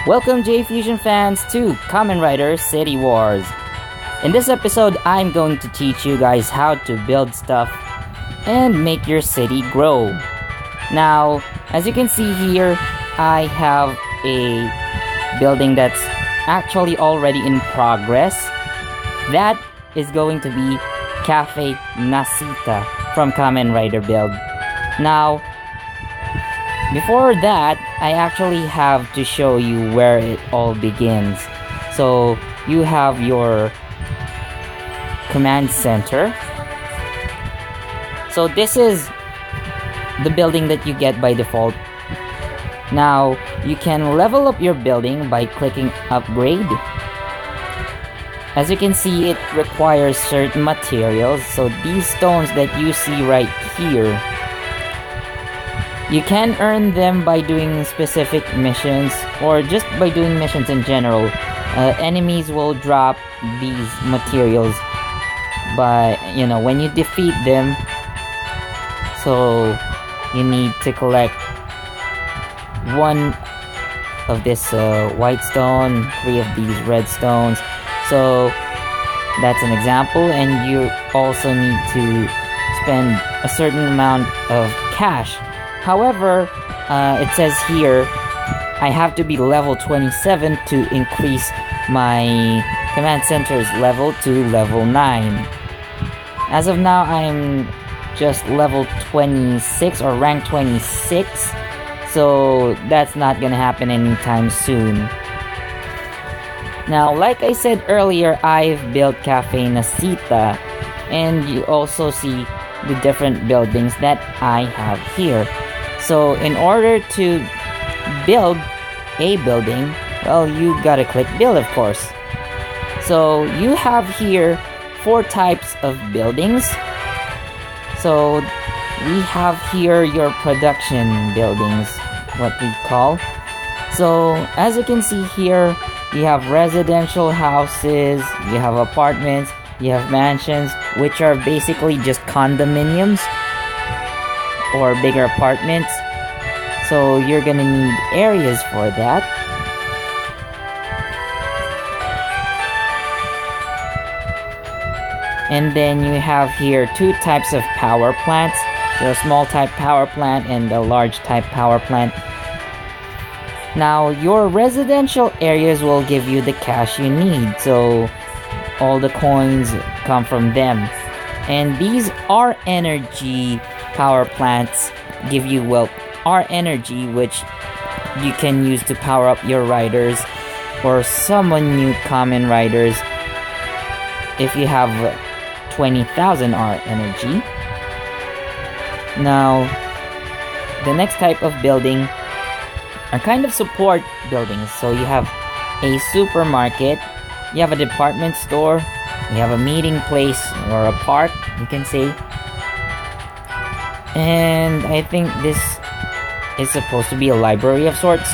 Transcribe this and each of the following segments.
Welcome J Fusion fans to Kamen Rider City Wars. In this episode, I'm going to teach you guys how to build stuff and make your city grow. Now, as you can see here, I have a building that's actually already in progress. That is going to be Cafe Nasita from Kamen Rider Build. Now, before that, I actually have to show you where it all begins. So, you have your command center. So this is the building that you get by default. Now, you can level up your building by clicking upgrade. As you can see, it requires certain materials. So these stones that you see right here, you can earn them by doing specific missions or just by doing missions in general. Enemies will drop these materials by, when you defeat them. So you need to collect one of this white stone, 3 of these red stones. So that's an example, and you also need to spend a certain amount of cash. However, it says here I have to be level 27 to increase my command center's level to level 9. As of now, I'm just level 26 or rank 26, so that's not gonna happen anytime soon. Now, like I said earlier, I've built Cafe Nasita, and you also see the different buildings that I have here. So in order to build a building, well, you gotta click build, of course. So you have here 4 types of buildings. So we have here your production buildings, what we call. So as you can see here, you have residential houses, you have apartments, you have mansions, which are basically just condominiums or bigger apartments. So you're gonna need areas for that. And then you have here 2 types of power plants. The small type power plant and the large type power plant. Now, your residential areas will give you the cash you need, so all the coins come from them. And these R energy power plants give you, well, R energy, which you can use to power up your riders or summon new Kamen Riders if you have 20,000 R energy. Now, the next type of building are kind of support buildings. So you have a supermarket, you have a department store, you have a meeting place or a park, you can say. And I think this is supposed to be a library of sorts.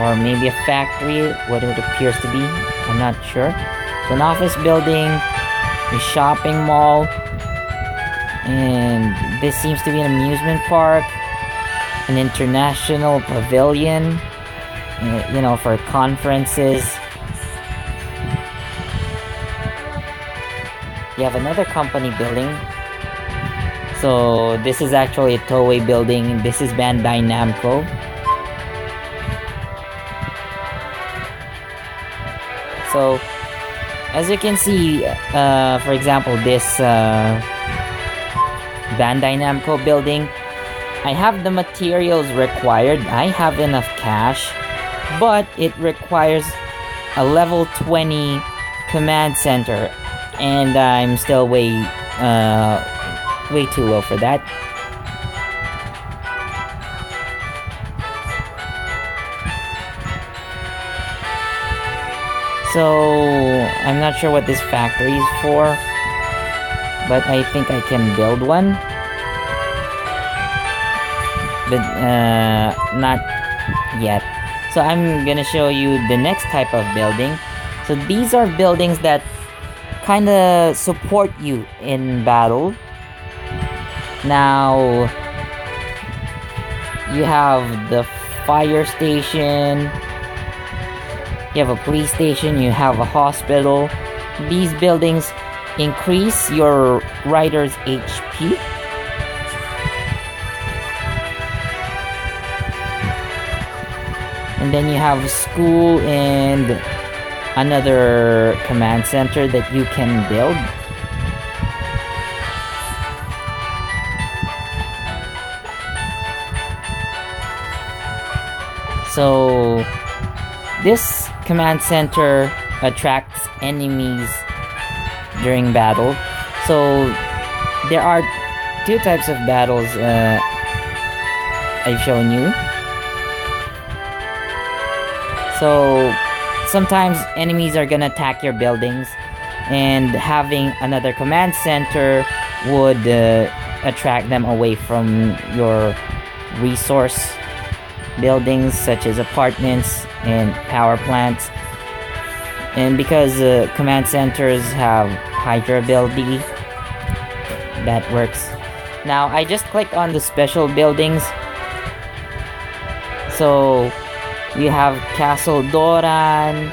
Or maybe a factory, what it appears to be, I'm not sure. So an office building, a shopping mall, and this seems to be an amusement park, an international pavilion, for conferences. You have another company building. So this is actually a Toei building. This is Bandai Namco. So as you can see, for example, this Bandai Namco building, I have the materials required. I have enough cash, but it requires a level 20 command center, and I'm still way too low for that. So I'm not sure what this factory is for, but I think I can build one. But not yet. So I'm gonna show you the next type of building. So these are buildings that kinda support you in battle. Now, You have the fire station, you have a police station, you have a hospital. These buildings increase your rider's HP. And then you have a school and another command center that you can build. So this command center attracts enemies during battle. So there are two types of battles I've shown you. So sometimes enemies are gonna attack your buildings, and having another command center would attract them away from your resource buildings such as apartments and power plants. And because command centers have high durability, that works. Now I just clicked on the special buildings. So you have Castle Doran,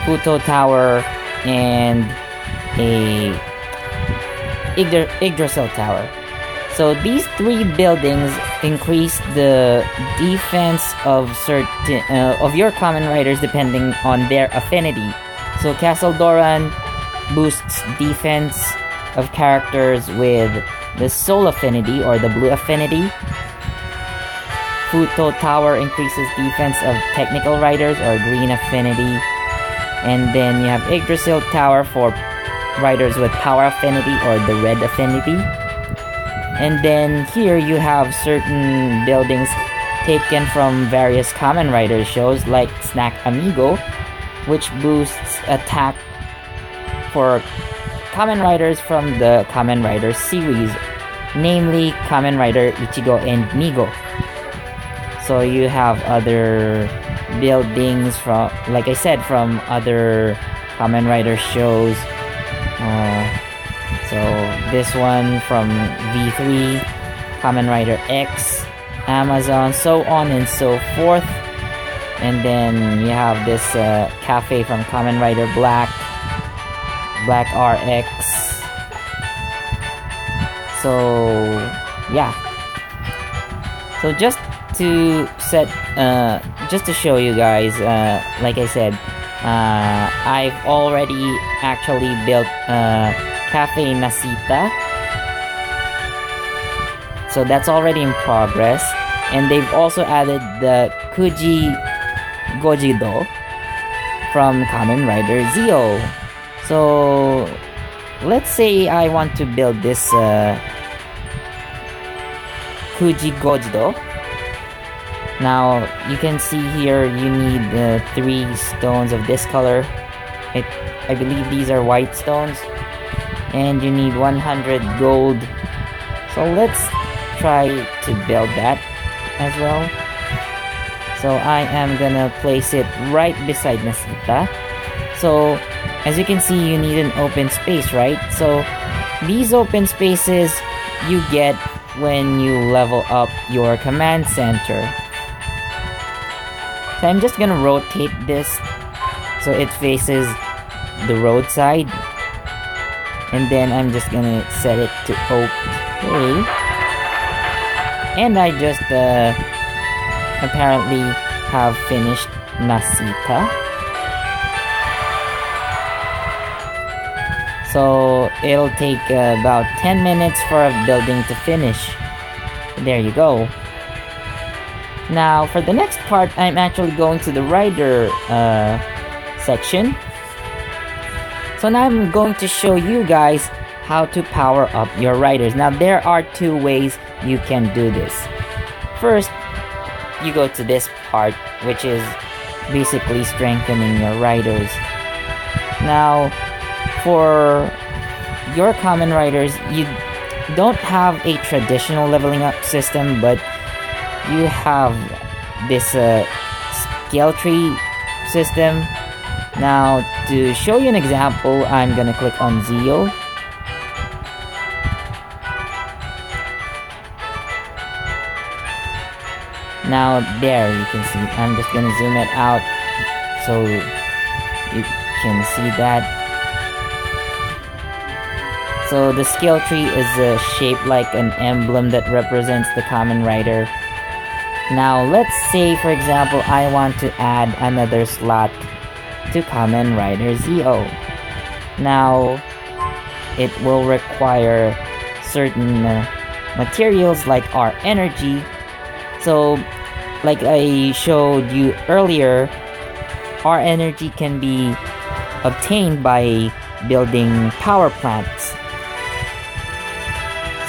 Futo Tower, and a Yggdrasil Tower. So these three buildings increase the defense of certain of your common riders depending on their affinity. So Castle Doran boosts defense of characters with the soul affinity or the blue affinity. Futo Tower increases defense of technical riders or green affinity. And then you have Yggdrasil Tower for riders with power affinity or the red affinity. And then here you have certain buildings taken from various Kamen Rider shows like Snack Amigo, which boosts attack for Kamen Riders from the Kamen Rider series, namely Kamen Rider Ichigo and Migo. So you have other buildings from, like I said, from other Kamen Rider shows. So this one from V3, Kamen Rider X, Amazon, so on and so forth. And then you have this cafe from Kamen Rider Black, Black RX. So yeah. So just to show you guys, like I said, I've already actually built Cafe Nasita. So that's already in progress. And they've also added the Kuji Gojido from Kamen Rider Zio. So let's say I want to build this Kuji Gojido. Now you can see here you need 3 stones of this color. I believe these are white stones. And you need 100 gold. So let's try to build that as well. So I am gonna place it right beside Nasita. So as you can see, you need an open space, right? So these open spaces you get when you level up your command center. So I'm just gonna rotate this so it faces the roadside. And then I'm just gonna set it to OK. And I just apparently have finished Nasita. So it'll take about 10 minutes for a building to finish. There you go. Now for the next part, I'm actually going to the rider section. So now I'm going to show you guys how to power up your riders. Now there are 2 ways you can do this. First, you go to this part, which is basically strengthening your riders. Now for your Kamen Riders, you don't have a traditional leveling up system, but you have this skill tree system. Now to show you an example, I'm gonna click on Zio. Now there you can see, I'm just gonna zoom it out so you can see that. So the skill tree is shaped like an emblem that represents the Kamen Rider. Now let's say, for example, I want to add another slot to Kamen Rider Zeo. Now it will require certain materials like our energy. So like I showed you earlier, our energy can be obtained by building power plants.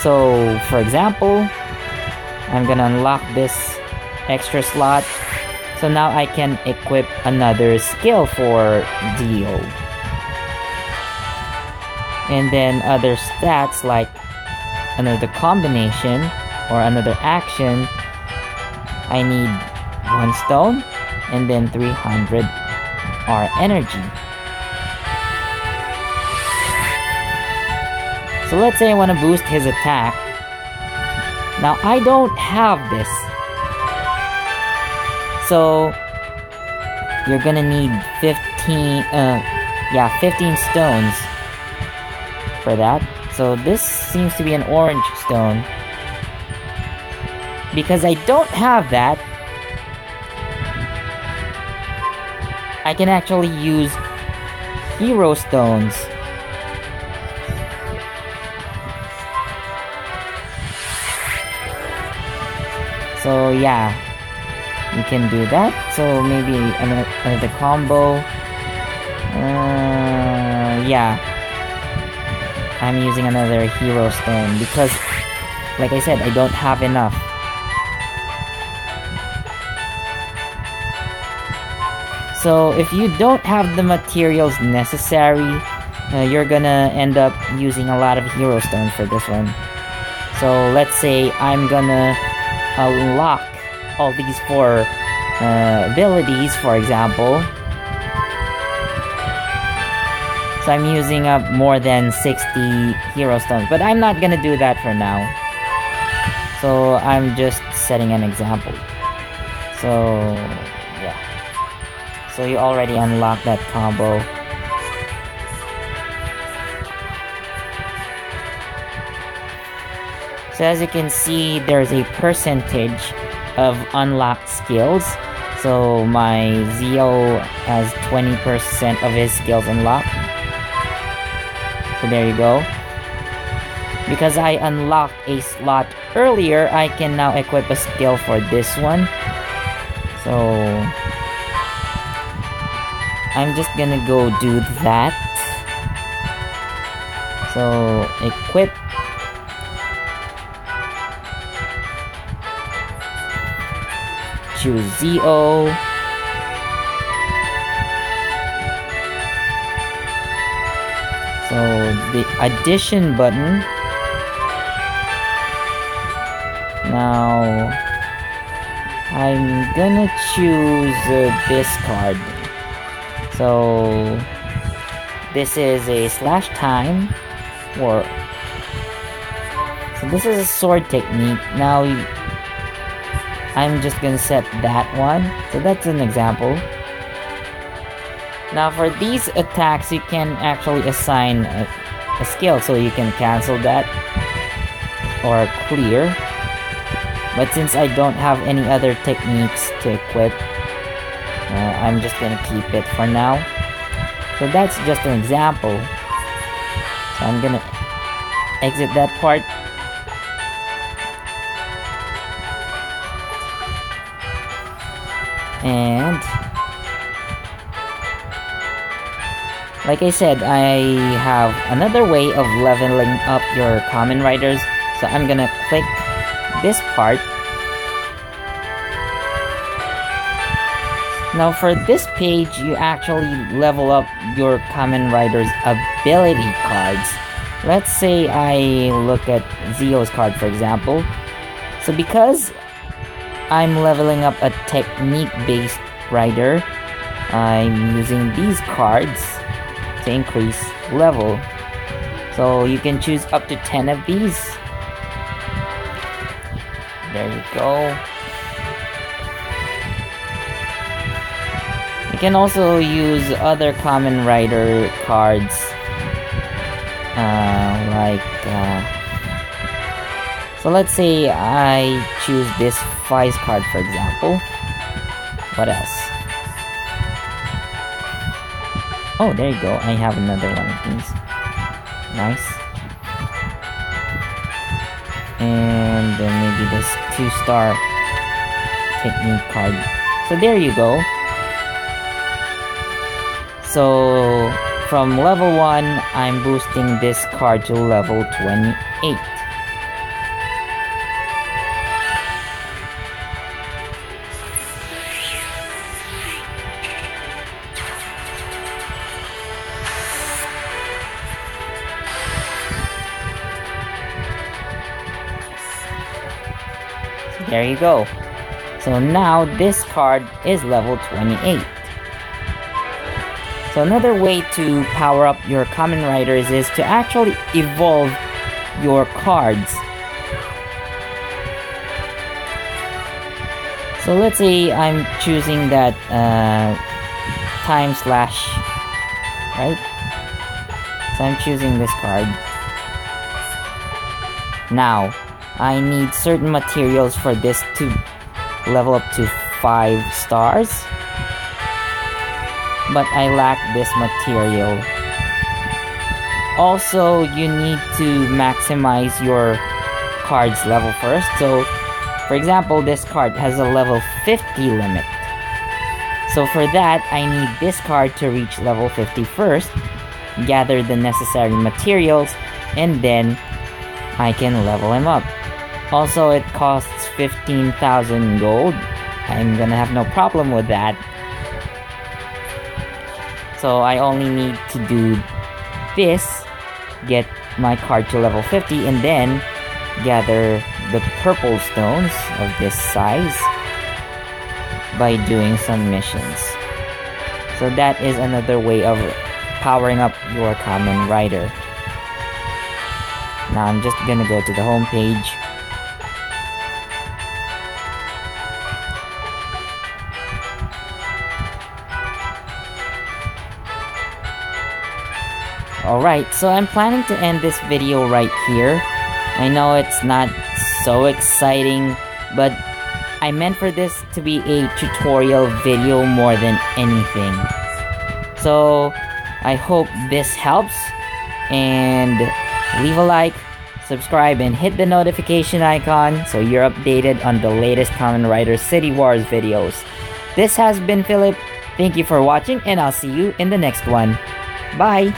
So for example, I'm gonna unlock this extra slot, so now I can equip another skill for Dio. And then other stats like another combination or another action, I need 1 stone and then 300 R energy. So let's say I want to boost his attack. Now I don't have this, so you're gonna need 15 stones for that. So this seems to be an orange stone. Because I don't have that, I can actually use hero stones. So yeah, you can do that. So maybe another combo. Yeah, I'm using another hero stone because, like I said, I don't have enough. So if you don't have the materials necessary, you're gonna end up using a lot of hero stones for this one. So let's say I'm gonna unlock all these 4 abilities, for example. So I'm using up more than 60 hero stones, but I'm not gonna do that for now. So I'm just setting an example. So yeah. So you already unlocked that combo. So as you can see, there's a percentage of unlocked skills. So my Zeo has 20% of his skills unlocked. So there you go. Because I unlocked a slot earlier, I can now equip a skill for this one. So I'm just gonna go do that. So equip. Choose Zeo. So the addition button. Now I'm gonna choose this card. So this is a slash time, or so this is a sword technique. Now I'm just gonna set that one. So that's an example. Now for these attacks, you can actually assign a skill, so you can cancel that or clear. But since I don't have any other techniques to equip, I'm just gonna keep it for now. So that's just an example. So I'm gonna exit that part. And like I said, I have another way of leveling up your Kamen Riders. So I'm gonna click this part. Now for this page, you actually level up your Kamen Rider's ability cards. Let's say I look at Zeo's card, for example. So because I'm leveling up a technique-based rider, I'm using these cards to increase level. So you can choose up to 10 of these. There you go. You can also use other Kamen Rider cards, so let's say I choose this Vice card, for example. What else? Oh, there you go. I have another one of these. Nice. And then maybe this 2-star technique card. So there you go. So from level 1, I'm boosting this card to level 28. There you go. So now this card is level 28. So another way to power up your Kamen Riders is to actually evolve your cards. So let's say I'm choosing that time slash, right? So I'm choosing this card. Now, I need certain materials for this to level up to 5 stars. But I lack this material. Also, you need to maximize your card's level first. So, for example, this card has a level 50 limit. So for that, I need this card to reach level 50 first, gather the necessary materials, and then I can level him up. Also, it costs 15,000 gold. I'm gonna have no problem with that. So I only need to do this, get my card to level 50, and then gather the purple stones of this size by doing some missions. So that is another way of powering up your Kamen Rider. Now I'm just gonna go to the home page. Alright, so I'm planning to end this video right here. I know it's not so exciting, but I meant for this to be a tutorial video more than anything. So, I hope this helps, and leave a like, subscribe, and hit the notification icon so you're updated on the latest Kamen Rider City Wars videos. This has been Philip. Thank you for watching, and I'll see you in the next one. Bye!